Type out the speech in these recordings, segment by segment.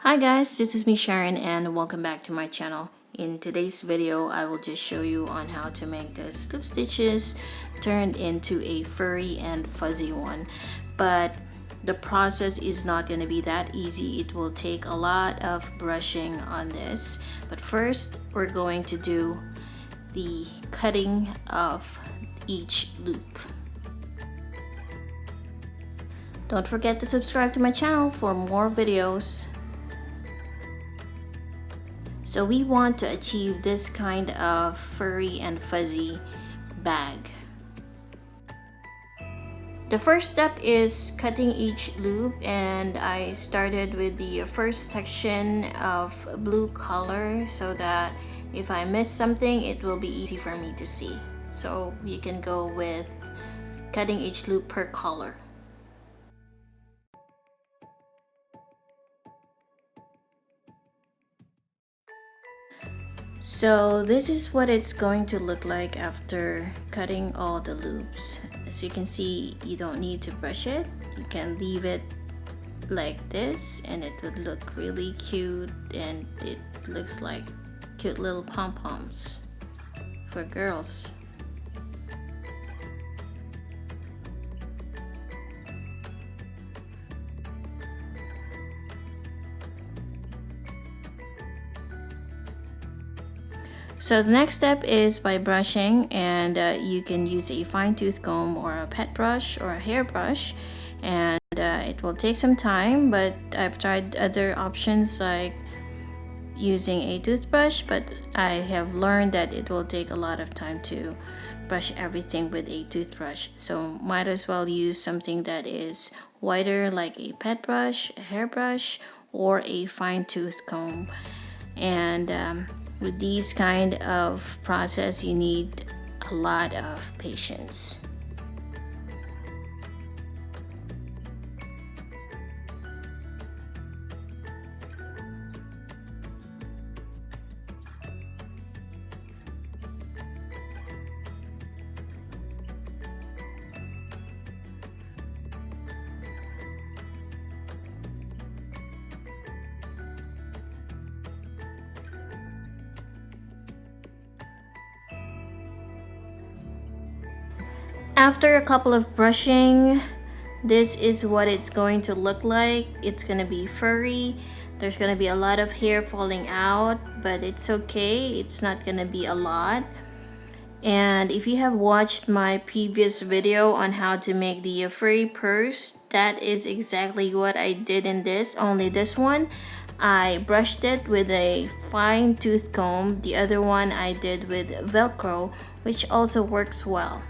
Hi guys, this is me Sharon and welcome back to my channel. In today's video, I will just show you on how to make the slip stitches turned into a furry and fuzzy one. But the process is not going to be that easy. It will take a lot of brushing on this. But first, we're going to do the cutting of each loop. Don't forget to subscribe to my channel for more videos. So we want to achieve this kind of furry and fuzzy bag. The first step is cutting each loop, and I started with the first section of blue color so that if I miss something, it will be easy for me to see. So you can go with cutting each loop per color. So this is what it's going to look like after cutting all the loops. As you can see, you don't need to brush it. You can leave it like this and it would look really cute, and it looks like cute little pom-poms for girls. So the next step is by brushing, and you can use a fine tooth comb or a pet brush or a hairbrush, and it will take some time, but I've tried other options like using a toothbrush, but I have learned that it will take a lot of time to brush everything with a toothbrush. So might as well use something that is wider like a pet brush, a hairbrush, or a fine tooth comb. And with these kind of process, you need a lot of patience. After a couple of brushing, this is what it's going to look like. It's gonna be furry. There's gonna be a lot of hair falling out, but it's okay. It's not gonna be a lot. And if you have watched my previous video on how to make the furry purse, that is exactly what I did in this. Only this one, I brushed it with a fine tooth comb. The other one I did with Velcro, which also works well.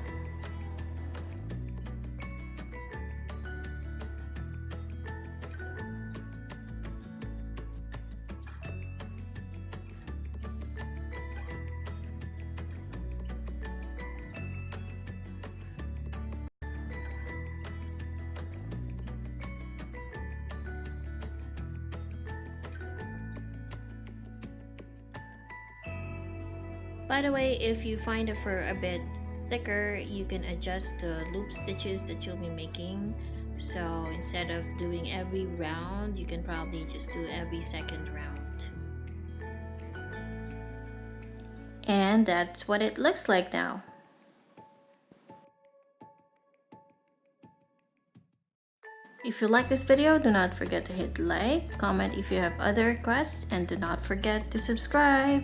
By the way, if you find the fur a bit thicker, you can adjust the loop stitches that you'll be making. So instead of doing every round, you can probably just do every second round. And that's what it looks like now. If you like this video, do not forget to hit like, comment if you have other requests, and do not forget to subscribe.